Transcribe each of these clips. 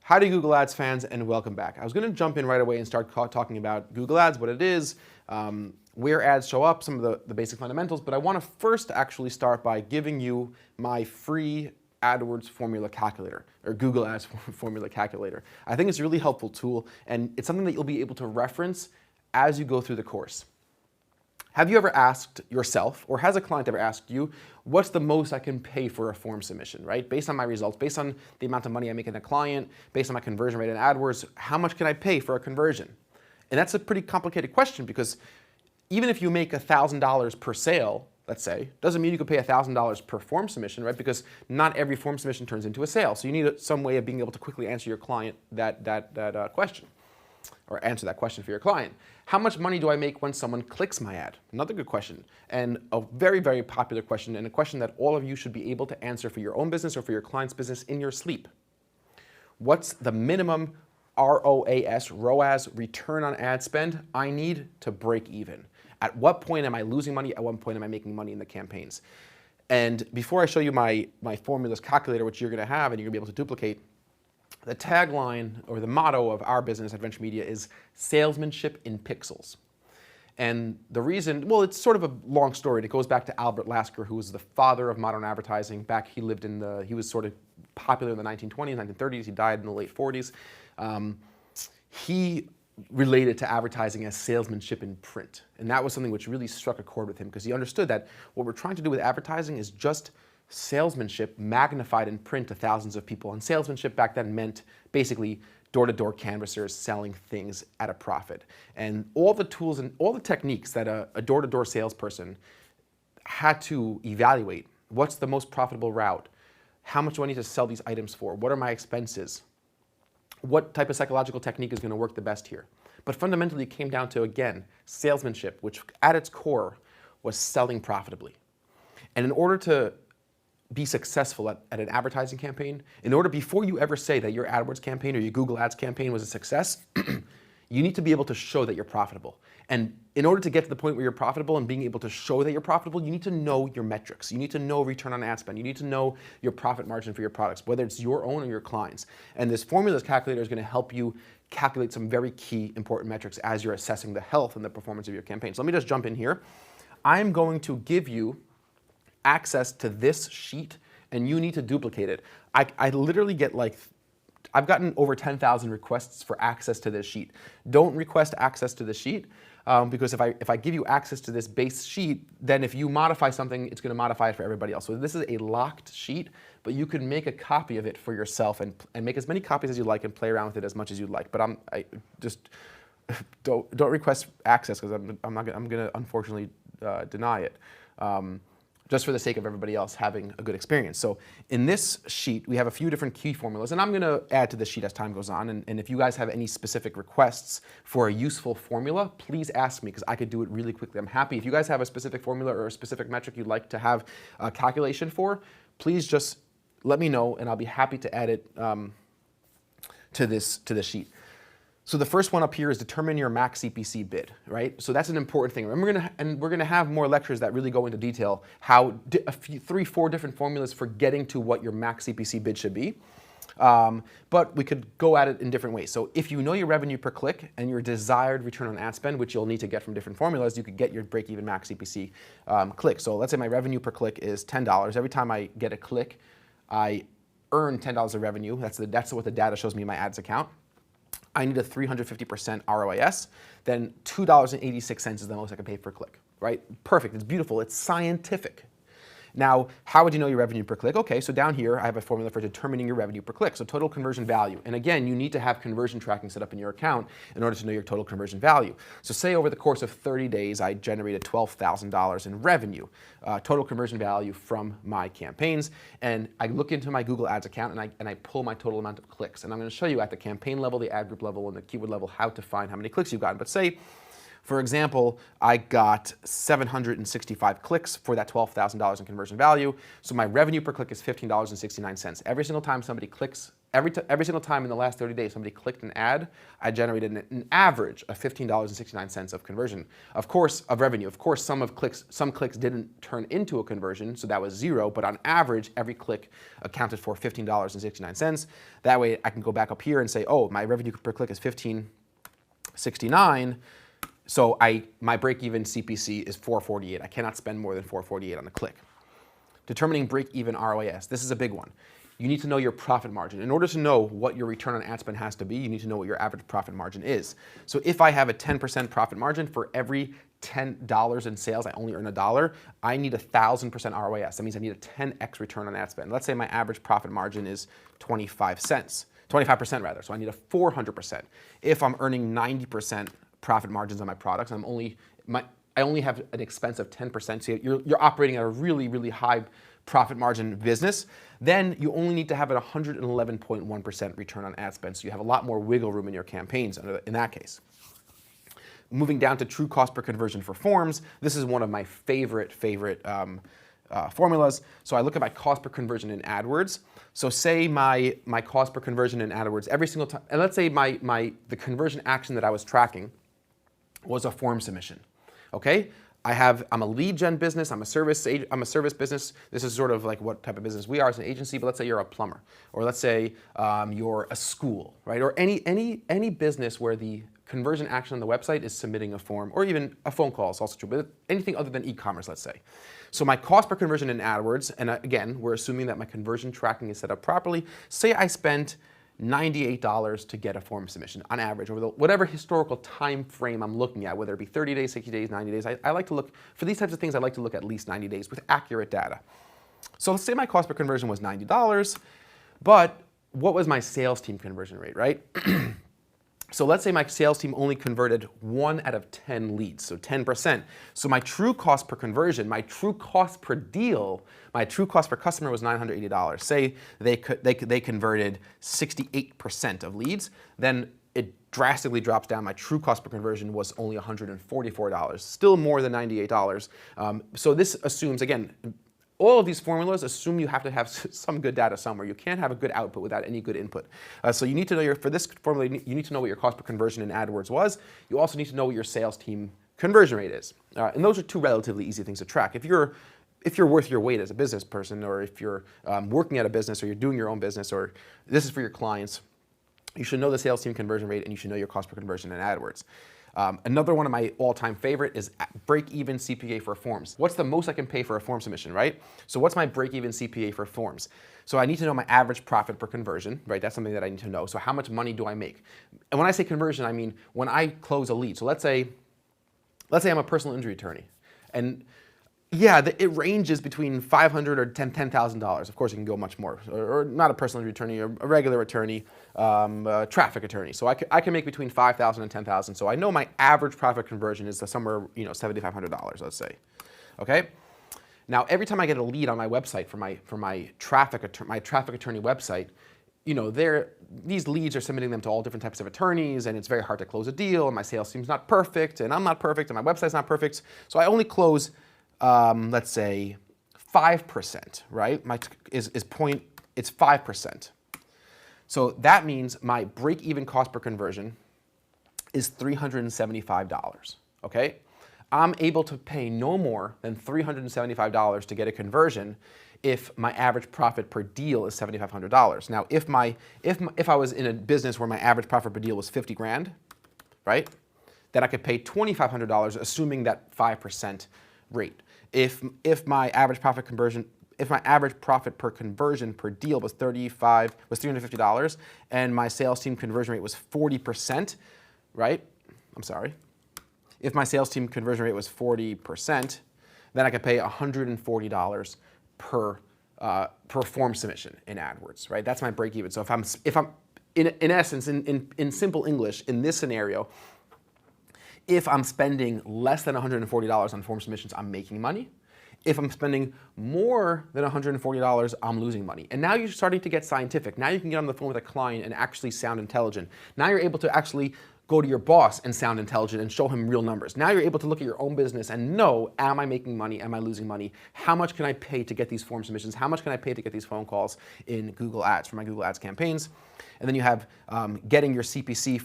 Howdy Google Ads fans, and welcome back. I was going to jump in right away and start talking about Google Ads, what it is, where ads show up, some of the basic fundamentals, but I want to first actually start by giving you my free AdWords formula calculator, or Google Ads formula calculator. I think it's a really helpful tool, and it's something that you'll be able to reference as you go through the course. Have you ever asked yourself, or has a client ever asked you, what's the most I can pay for a form submission, right? Based on my results, based on the amount of money I make in a client, based on my conversion rate in AdWords, how much can I pay for a conversion? And that's a pretty complicated question, because even if you make $1,000 per sale, let's say, doesn't mean you could pay $1,000 per form submission, right? Because not every form submission turns into a sale. So you need some way of being able to quickly answer your client that question, or answer that question for your client. How much money do I make when someone clicks my ad? Another good question, and a very, very popular question, and a question that all of you should be able to answer for your own business or for your client's business in your sleep. What's the minimum ROAS, return on ad spend, I need to break even? At what point am I losing money? At what point am I making money in the campaigns? And before I show you my formulas calculator, which you're going to have and you're going to be able to duplicate, the tagline or the motto of our business at Venture Media is salesmanship in pixels. And the reason, well, it's sort of a long story. It goes back to Albert Lasker, who was the father of modern advertising. He was sort of popular in the 1920s, 1930s. He died in the late 40s. He related to advertising as salesmanship in print. And that was something which really struck a chord with him, because he understood that what we're trying to do with advertising is just salesmanship magnified in print to thousands of people. And salesmanship back then meant basically door-to-door canvassers selling things at a profit. And all the tools and all the techniques that a door-to-door salesperson had to evaluate. What's the most profitable route? How much do I need to sell these items for? What are my expenses? What type of psychological technique is going to work the best here? But fundamentally, it came down to, again, salesmanship, which at its core was selling profitably. And in order to be successful at an advertising campaign, before you ever say that your AdWords campaign or your Google Ads campaign was a success, you need to be able to show that you're profitable. And in order to get to the point where you're profitable and being able to show that you're profitable, you need to know your metrics. You need to know return on ad spend. You need to know your profit margin for your products, whether it's your own or your clients. And this formulas calculator is going to help you calculate some very key important metrics as you're assessing the health and the performance of your campaign. So let me just jump in here. I'm going to give you access to this sheet, and you need to duplicate it. I literally get I've gotten over 10,000 requests for access to this sheet. Don't request access to the sheet, because if I give you access to this base sheet, then if you modify something, it's going to modify it for everybody else. So this is a locked sheet, but you can make a copy of it for yourself and make as many copies as you like and play around with it as much as you'd like. But I just don't request access, because I'm going to unfortunately deny it. Just for the sake of everybody else having a good experience. So in this sheet, we have a few different key formulas, and I'm going to add to this sheet as time goes on. And if you guys have any specific requests for a useful formula, please ask me, because I could do it really quickly. I'm happy. If you guys have a specific formula or a specific metric you'd like to have a calculation for, please just let me know, and I'll be happy to add it to this sheet. So the first one up here is determine your max CPC bid, right? So that's an important thing. And we're gonna have more lectures that really go into detail how 3-4 different formulas for getting to what your max CPC bid should be. But we could go at it in different ways. So if you know your revenue per click and your desired return on ad spend, which you'll need to get from different formulas, you could get your break-even max CPC click. So let's say my revenue per click is $10. Every time I get a click, I earn $10 of revenue. That's what the data shows me in my ads account. I need a 350% ROAS, then $2.86 is the most I can pay per click, right? Perfect, it's beautiful, it's scientific. Now, how would you know your revenue per click? Okay, so down here, I have a formula for determining your revenue per click, so total conversion value. And again, you need to have conversion tracking set up in your account in order to know your total conversion value. So say over the course of 30 days, I generated $12,000 in revenue, total conversion value from my campaigns. And I look into my Google Ads account and I pull my total amount of clicks. And I'm gonna show you at the campaign level, the ad group level, and the keyword level how to find how many clicks you've gotten. But say, for example, I got 765 clicks for that $12,000 in conversion value. So my revenue per click is $15.69. Every single time somebody clicks every single time in the last 30 days somebody clicked an ad, I generated an average of $15.69 of conversion. Of course, of revenue. Of course, some clicks didn't turn into a conversion, so that was zero, but on average, every click accounted for $15.69. That way I can go back up here and say, oh, my revenue per click is $15.69. So my break-even CPC is $4.48. I cannot spend more than $4.48 on a click. Determining break-even ROAS. This is a big one. You need to know your profit margin. In order to know what your return on ad spend has to be, you need to know what your average profit margin is. So if I have a 10% profit margin for every $10 in sales, I only earn $1, I need 1,000% ROAS. That means I need a 10x return on ad spend. Let's say my average profit margin is 25 cents, 25% rather, so I need a 400%. If I'm earning 90% profit margins on my products, I only have an expense of 10%, so you're operating at a really, really high profit margin business, then you only need to have a 111.1% return on ad spend, so you have a lot more wiggle room in your campaigns in that case. Moving down to true cost per conversion for forms, this is one of my favorite formulas. So I look at my cost per conversion in AdWords. So say my cost per conversion in AdWords every single time, and let's say the conversion action that I was tracking was a form submission. Okay, I'm a lead gen business. I'm a service business. This is sort of like what type of business we are as an agency. But let's say you're a plumber, or let's say you're a school, right? Or any business where the conversion action on the website is submitting a form, or even a phone call is also true. But anything other than e-commerce, let's say. So my cost per conversion in AdWords, and again, we're assuming that my conversion tracking is set up properly. Say I spent $98 to get a form submission on average over whatever historical time frame I'm looking at, whether it be 30 days, 60 days, 90 days. I like to look, for these types of things, I like to look at least 90 days with accurate data. So let's say my cost per conversion was $90, but what was my sales team conversion rate, right? So let's say my sales team only converted 1 out of 10 leads, so 10%. So my true cost per conversion, my true cost per deal, my true cost per customer was $980. Say they converted 68% of leads, then it drastically drops down. My true cost per conversion was only $144, still more than $98. So this assumes, again, all of these formulas assume you have to have some good data somewhere. You can't have a good output without any good input. So you need to know for this formula, you need to know what your cost per conversion in AdWords was. You also need to know what your sales team conversion rate is. And those are two relatively easy things to track. If you're worth your weight as a business person, or if you're working at a business, or you're doing your own business, or this is for your clients, you should know the sales team conversion rate, and you should know your cost per conversion in AdWords. Another one of my all-time favorite is break-even CPA for forms. What's the most I can pay for a form submission, right? So what's my break-even CPA for forms? So I need to know my average profit per conversion, right? That's something that I need to know. So how much money do I make? And when I say conversion, I mean when I close a lead. So let's say I'm a personal injury attorney, and yeah, it ranges between $500 or $10,000. Of course, it can go much more. Or not a personal injury attorney, a regular attorney, a traffic attorney. So I can make between $5,000 and $10,000. So I know my average profit conversion is somewhere, $7,500, let's say. Okay. Now, every time I get a lead on my website for my traffic attorney website, these leads are submitting them to all different types of attorneys, and it's very hard to close a deal. And my sales team's not perfect, and I'm not perfect, and my website's not perfect. So I only close, let's say, 5%, right? It's 5%. So that means my break-even cost per conversion is $375, okay? I'm able to pay no more than $375 to get a conversion if my average profit per deal is $7,500. Now, if I was in a business where my average profit per deal was 50 grand, right? Then I could pay $2,500, assuming that 5% rate. If my average profit per conversion per deal was $350, and my sales team conversion rate was 40%, right? I'm sorry. If my sales team conversion rate was 40%, then I could pay $140 per form submission in AdWords, right? That's my break even. So if I'm in essence, in simple English, in this scenario, if I'm spending less than $140 on form submissions, I'm making money. If I'm spending more than $140, I'm losing money. And now you're starting to get scientific. Now you can get on the phone with a client and actually sound intelligent. Now you're able to actually go to your boss and sound intelligent and show him real numbers. Now you're able to look at your own business and know, am I making money? Am I losing money? How much can I pay to get these form submissions? How much can I pay to get these phone calls in Google Ads for my Google Ads campaigns? And then you have getting your CPC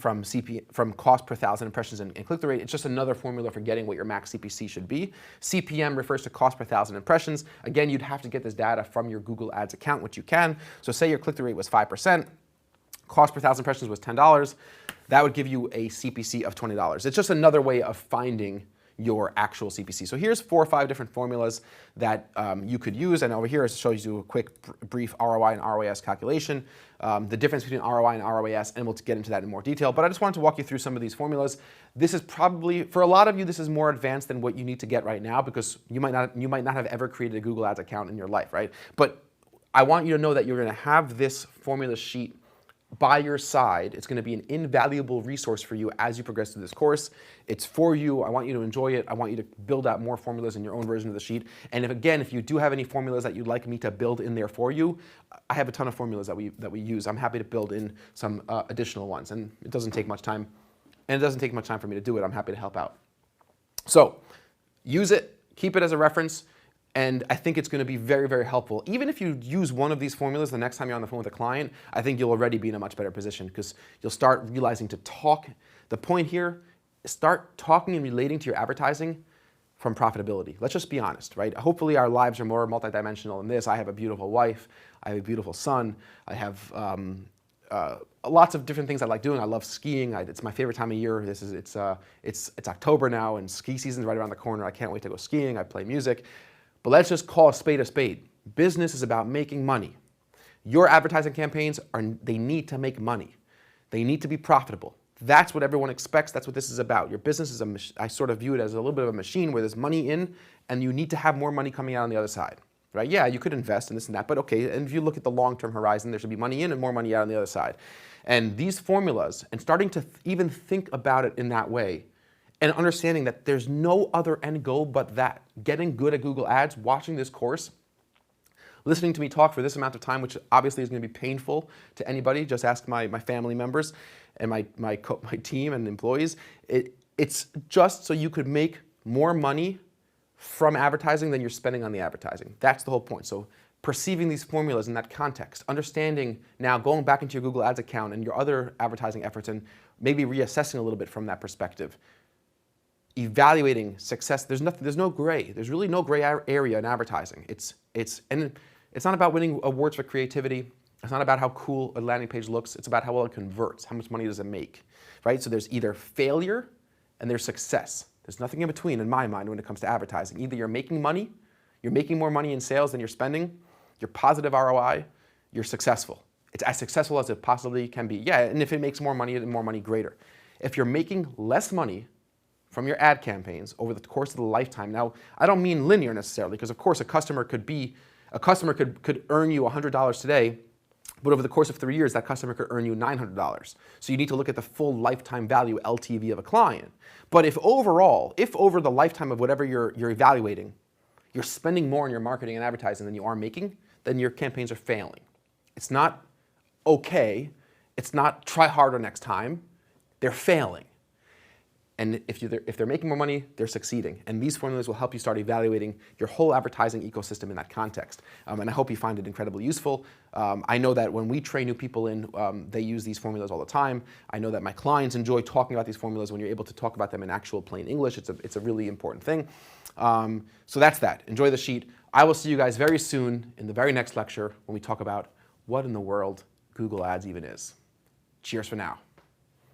from cost per thousand impressions and click-through rate. It's just another formula for getting what your max CPC should be. CPM refers to cost per thousand impressions. Again, you'd have to get this data from your Google Ads account, which you can. So say your click-through rate was 5%. Cost per thousand impressions was $10, that would give you a CPC of $20. It's just another way of finding your actual CPC. So here's 4 or 5 different formulas that you could use, and over here it shows you a quick, brief ROI and ROAS calculation, the difference between ROI and ROAS, and we'll get into that in more detail. But I just wanted to walk you through some of these formulas. This is probably, for a lot of you, this is more advanced than what you need to get right now, because you might not have ever created a Google Ads account in your life, right? But I want you to know that you're going to have this formula sheet by your side. It's going to be an invaluable resource for you as you progress through this course. It's for you. I want you to enjoy it. I want you to build out more formulas in your own version of the sheet. And if you do have any formulas that you'd like me to build in there for you, I have a ton of formulas that we use. I'm happy to build in some additional ones, and it doesn't take much time. And it doesn't take much time for me to do it. I'm happy to help out. So use it. Keep it as a reference. And I think it's going to be very, very helpful. Even if you use one of these formulas the next time you're on the phone with a client, I think you'll already be in a much better position, because you'll start realizing to talk. The point here is start talking and relating to your advertising from profitability. Let's just be honest, right? Hopefully our lives are more multidimensional than this. I have a beautiful wife. I have a beautiful son. I have lots of different things I like doing. I love skiing. It's my favorite time of year. It's October now, and ski season's right around the corner. I can't wait to go skiing. I play music. But let's just call a spade a spade. Business is about making money. Your advertising campaigns, they need to make money. They need to be profitable. That's what everyone expects. That's what this is about. Your business is I sort of view it as a little bit of a machine where there's money in, and you need to have more money coming out on the other side, right? Yeah, you could invest in this and that, but okay, and if you look at the long-term horizon, there should be money in and more money out on the other side. And these formulas, and starting to even think about it in that way, and understanding that there's no other end goal but that. Getting good at Google Ads, watching this course, listening to me talk for this amount of time, which obviously is going to be painful to anybody. Just ask my family members and my team and employees. It's just so you could make more money from advertising than you're spending on the advertising. That's the whole point. So perceiving these formulas in that context, understanding now, going back into your Google Ads account and your other advertising efforts, and maybe reassessing a little bit from that perspective. Evaluating success. There's no gray. There's really no gray area in advertising. It's not about winning awards for creativity. It's not about how cool a landing page looks. It's about how well it converts. How much money does it make, right? So there's either failure and there's success. There's nothing in between in my mind when it comes to advertising. Either you're making money, you're making more money in sales than you're spending, you're positive ROI, you're successful. It's as successful as it possibly can be. Yeah, and if it makes more money, then more money, greater. If you're making less money from your ad campaigns over the course of the lifetime. Now, I don't mean linear necessarily, because of course a customer could earn you $100 today, but over the course of 3 years, that customer could earn you $900. So you need to look at the full lifetime value, LTV, of a client. But if over the lifetime of whatever you're evaluating, you're spending more on your marketing and advertising than you are making, then your campaigns are failing. It's not okay. It's not try harder next time. They're failing. And if they're making more money, they're succeeding. And these formulas will help you start evaluating your whole advertising ecosystem in that context. And I hope you find it incredibly useful. I know that when we train new people in, they use these formulas all the time. I know that my clients enjoy talking about these formulas. When you're able to talk about them in actual plain English, it's a really important thing. So that's that. Enjoy the sheet. I will see you guys very soon in the very next lecture when we talk about what in the world Google Ads even is. Cheers for now.